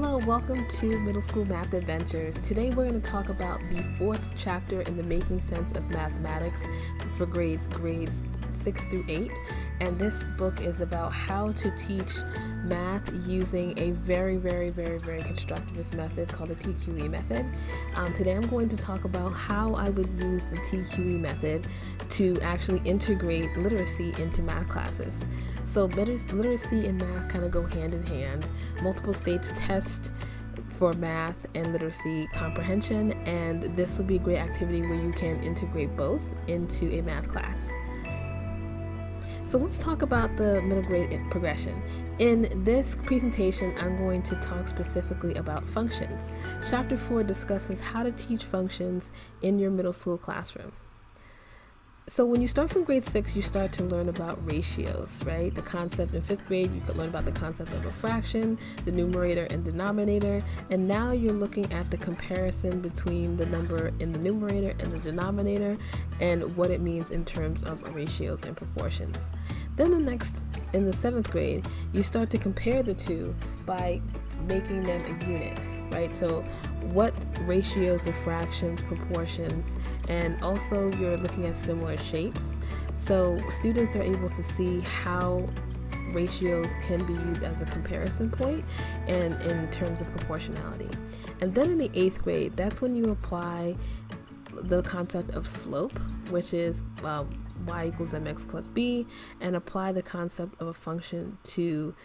Hello, welcome to Middle School Math Adventures. Today we're going to talk about the fourth chapter in the Making Sense of Mathematics for grades 6 through 8. And this book is about how to teach math using a very constructivist method called the TQE method. Today I'm going to talk about how I would use the TQE method to actually integrate literacy into math classes. So literacy and math kind of go hand in hand. Multiple states test for math and literacy comprehension, and this will be a great activity where you can integrate both into a math class. So let's talk about the middle grade progression. In this presentation, I'm going to talk specifically about functions. Chapter 4 discusses how to teach functions in your middle school classroom. So when you start from grade 6, you start to learn about ratios, right? The concept in 5th grade, you could learn about the concept of a fraction, the numerator and denominator, and now you're looking at the comparison between the number in the numerator and the denominator and what it means in terms of ratios and proportions. Then in the 7th grade, you start to compare the two by making them a unit, right? So what ratios of fractions, proportions, and also you're looking at similar shapes. So students are able to see how ratios can be used as a comparison point and in terms of proportionality. And then in the 8th grade, that's when you apply the concept of slope, which is y equals mx plus b, and apply the concept of a function to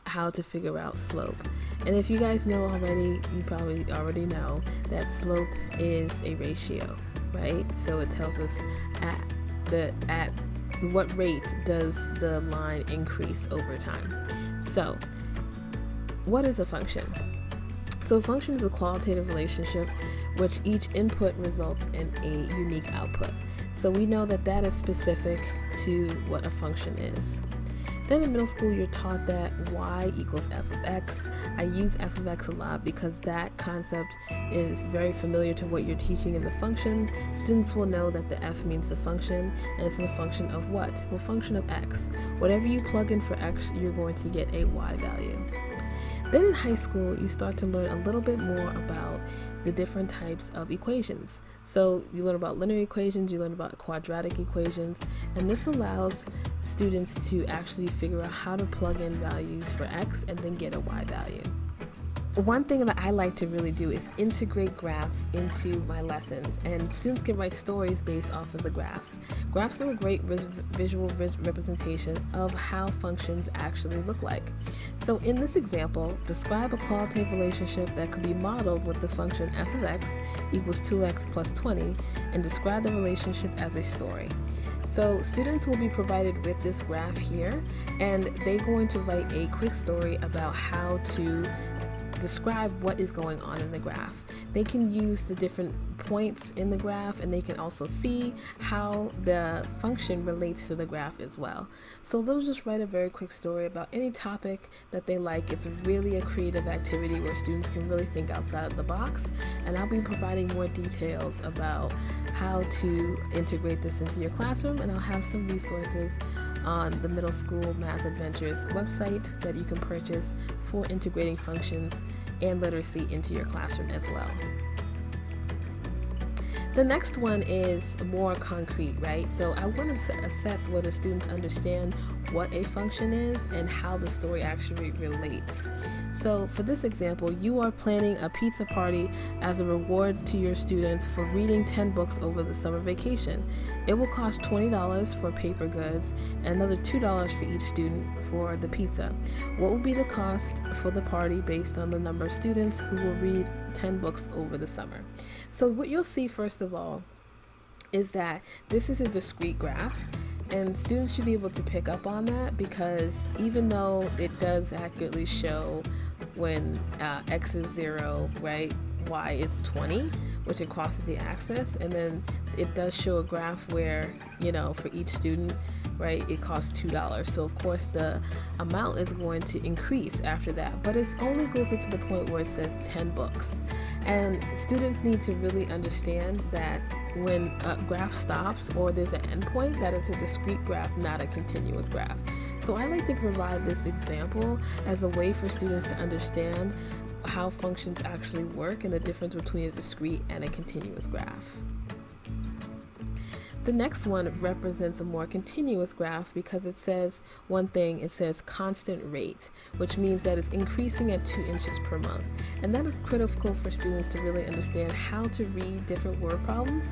how to figure out slope. And if you guys know already, you probably already know that slope is a ratio, right? So it tells us at what rate does the line increase over time. So what is a function? So a function is a qualitative relationship which each input results in a unique output. So we know that that is specific to what a function is. Then in middle school, you're taught that y equals f of x. I use f of x a lot because that concept is very familiar to what you're teaching in the function. Students will know that the f means the function, and it's a function of what? Well, function of x. Whatever you plug in for x, you're going to get a y value. Then in high school, you start to learn a little bit more about the different types of equations. So you learn about linear equations, you learn about quadratic equations, and this allows students to actually figure out how to plug in values for x and then get a y value. One thing that I like to really do is integrate graphs into my lessons, and students can write stories based off of the graphs. Graphs are a great visual representation of how functions actually look like. So in this example, describe a qualitative relationship that could be modeled with the function f of x equals 2x plus 20, and describe the relationship as a story. So students will be provided with this graph here, and they're going to write a quick story about how to describe what is going on in the graph. They can use the different points in the graph, and they can also see how the function relates to the graph as well. So they'll just write a very quick story about any topic that they like. It's really a creative activity where students can really think outside of the box, and I'll be providing more details about how to integrate this into your classroom, and I'll have some resources on the Middle School Math Adventures website that you can purchase for integrating functions and literacy into your classroom as well. The next one is more concrete, right? So I want to assess whether students understand what a function is and how the story actually relates. So for this example, you are planning a pizza party as a reward to your students for reading 10 books over the summer vacation. It will cost $20 for paper goods and another $2 for each student for the pizza. What will be the cost for the party based on the number of students who will read 10 books over the summer? So what you'll see first of all is that this is a discrete graph, and students should be able to pick up on that, because even though it does accurately show when x is 0, right, y is 20, which it crosses the axis, and then it does show a graph where, you know, for each student, right, it costs $2. So of course the amount is going to increase after that, but it only goes to the point where it says 10 books. And students need to really understand that when a graph stops or there's an endpoint, that it's a discrete graph, not a continuous graph. So I like to provide this example as a way for students to understand how functions actually work and the difference between a discrete and a continuous graph. The next one represents a more continuous graph because it says one thing, it says constant rate, which means that it's increasing at 2 inches per month. And that is critical for students to really understand how to read different word problems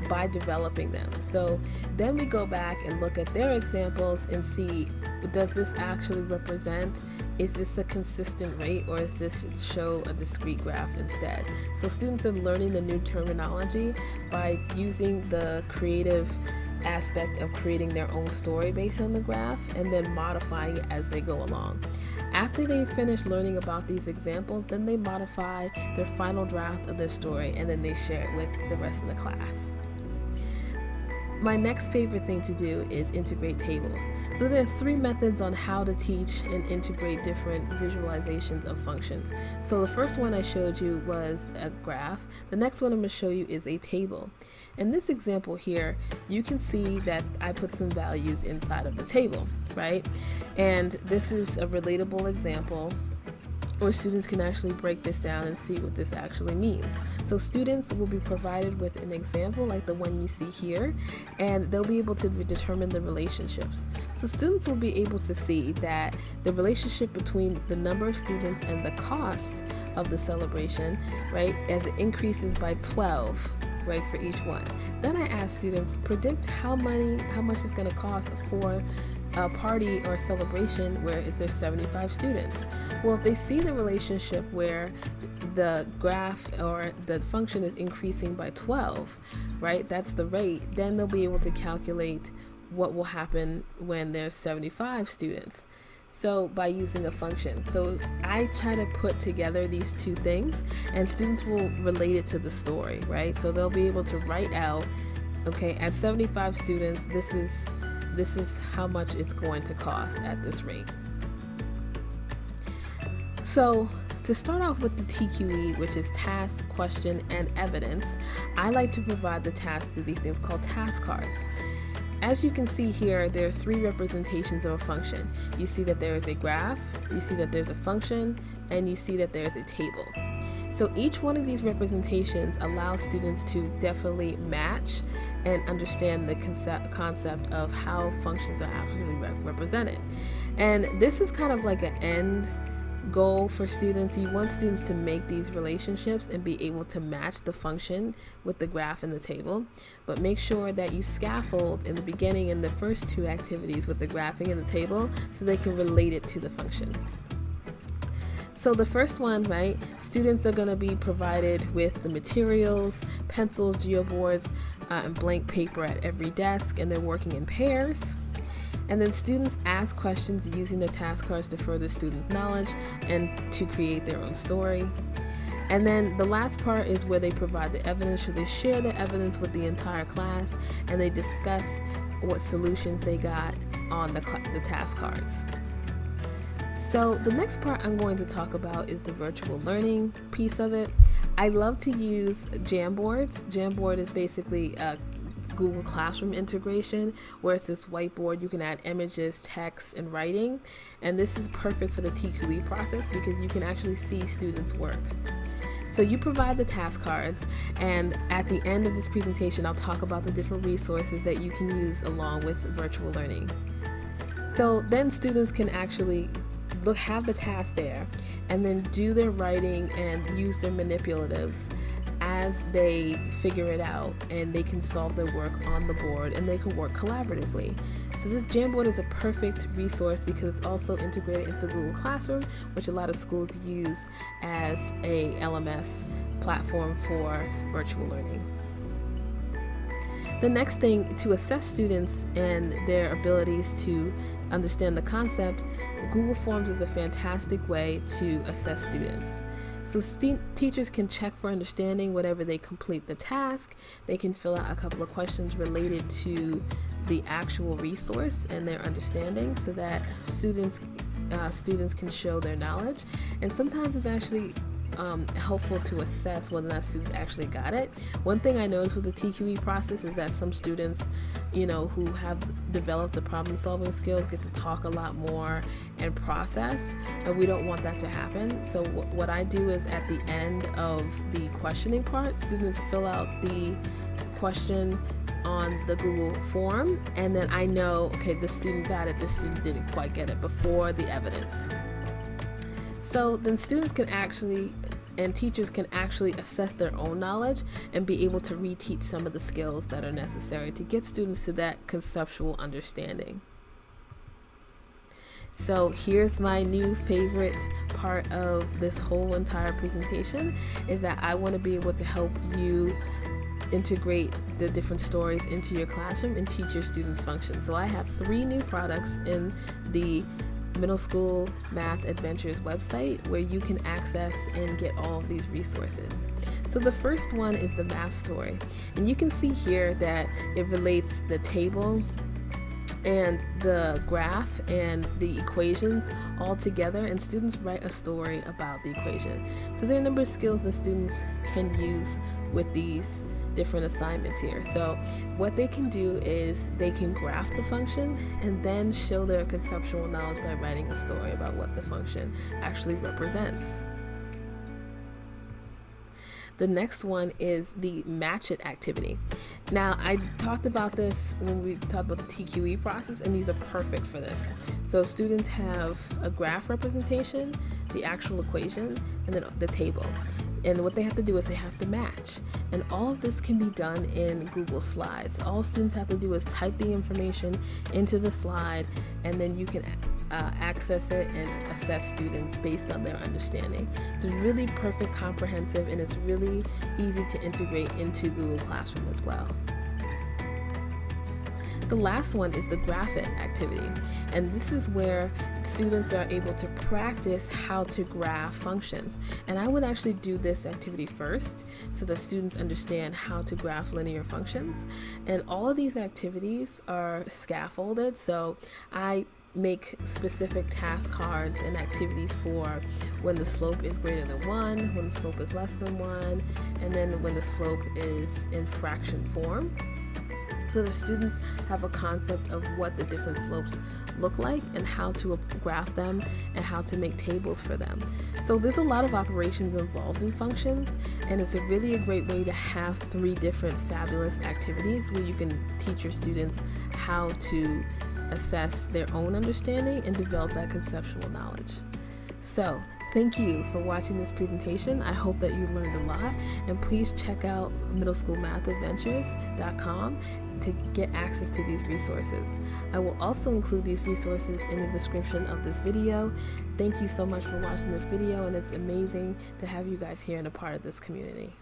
by developing them. So then we go back and look at their examples and see, does this actually represent, is this a consistent rate, or is this show a discrete graph instead? So students are learning the new terminology by using the creative aspect of creating their own story based on the graph and then modifying it as they go along. After they finish learning about these examples, then they modify their final draft of their story and then they share it with the rest of the class. My next favorite thing to do is integrate tables. So there are 3 methods on how to teach and integrate different visualizations of functions. So the first one I showed you was a graph. The next one I'm going to show you is a table. In this example here, you can see that I put some values inside of the table, right? And this is a relatable example where students can actually break this down and see what this actually means. So students will be provided with an example like the one you see here, and they'll be able to determine the relationships. So students will be able to see that the relationship between the number of students and the cost of the celebration, right, as it increases by 12, right, for each one. Then I ask students, predict how much it's going to cost for a party or a celebration where there's 75 students. Well, if they see the relationship where the graph or the function is increasing by 12, right, that's the rate, then they'll be able to calculate what will happen when there's 75 students. So by using a function. So I try to put together these 2 things and students will relate it to the story, right? So they'll be able to write out, okay, at 75 students, this is how much it's going to cost at this rate. So to start off with the TQE, which is task, question, and evidence, I like to provide the tasks through these things called task cards. As you can see here, there are 3 representations of a function. You see that there is a graph, you see that there's a function, and you see that there's a table. So each one of these representations allows students to definitely match and understand the concept of how functions are actually represented. And this is kind of like an end goal for students. You want students to make these relationships and be able to match the function with the graph and the table, but make sure that you scaffold in the beginning in the first 2 activities with the graphing and the table so they can relate it to the function. So the first one, right, students are going to be provided with the materials, pencils, geoboards, and blank paper at every desk, and they're working in pairs. And then students ask questions using the task cards to further student knowledge and to create their own story. And then the last part is where they provide the evidence, so they share the evidence with the entire class and they discuss what solutions they got on the task cards. So the next part I'm going to talk about is the virtual learning piece of it. I love to use Jamboards. Jamboard is basically a Google Classroom integration where it's this whiteboard. You can add images, text, and writing. And this is perfect for the TQE process because you can actually see students' work. So you provide the task cards, and at the end of this presentation, I'll talk about the different resources that you can use along with virtual learning. So then students can actually have the task there and then do their writing and use their manipulatives as they figure it out, and they can solve their work on the board and they can work collaboratively. So this Jamboard is a perfect resource because it's also integrated into Google Classroom, which a lot of schools use as a LMS platform for virtual learning. The next thing, to assess students and their abilities to understand the concept, Google Forms is a fantastic way to assess students. So teachers can check for understanding whenever they complete the task. They can fill out a couple of questions related to the actual resource and their understanding so that students can show their knowledge. And sometimes it's actually helpful to assess whether or not students actually got it. One thing I noticed with the TQE process is that some students, who have developed the problem solving skills get to talk a lot more and process, and we don't want that to happen. So what I do is at the end of the questioning part, students fill out the question on the Google form, and then I know, okay, this student got it, this student didn't quite get it, before the evidence. So then students can actually, and teachers can actually assess their own knowledge and be able to reteach some of the skills that are necessary to get students to that conceptual understanding. So here's my new favorite part of this whole entire presentation, is that I want to be able to help you integrate the different stories into your classroom and teach your students functions. So I have 3 new products in the Middle School Math Adventures website where you can access and get all of these resources. So the first one is the math story, and you can see here that it relates the table and the graph and the equations all together, and students write a story about the equation. So there are a number of skills that students can use with these different assignments here. So what they can do is they can graph the function and then show their conceptual knowledge by writing a story about what the function actually represents. The next one is the match it activity. Now, I talked about this when we talked about the TQE process, and these are perfect for this. So students have a graph representation, the actual equation, and then the table. And what they have to do is they have to match. And all of this can be done in Google Slides. All students have to do is type the information into the slide, and then you can access it and assess students based on their understanding. It's really perfect, comprehensive, and it's really easy to integrate into Google Classroom as well. The last one is the graph it activity, and this is where students are able to practice how to graph functions. And I would actually do this activity first so that students understand how to graph linear functions. And all of these activities are scaffolded, so I make specific task cards and activities for when the slope is greater than 1, when the slope is less than 1, and then when the slope is in fraction form, so the students have a concept of what the different slopes look like and how to graph them and how to make tables for them. So there's a lot of operations involved in functions, and it's really a great way to have 3 different fabulous activities where you can teach your students how to assess their own understanding and develop that conceptual knowledge. So thank you for watching this presentation. I hope that you learned a lot, and please check out middleschoolmathadventures.com to get access to these resources. I will also include these resources in the description of this video. Thank you so much for watching this video, and it's amazing to have you guys here and a part of this community.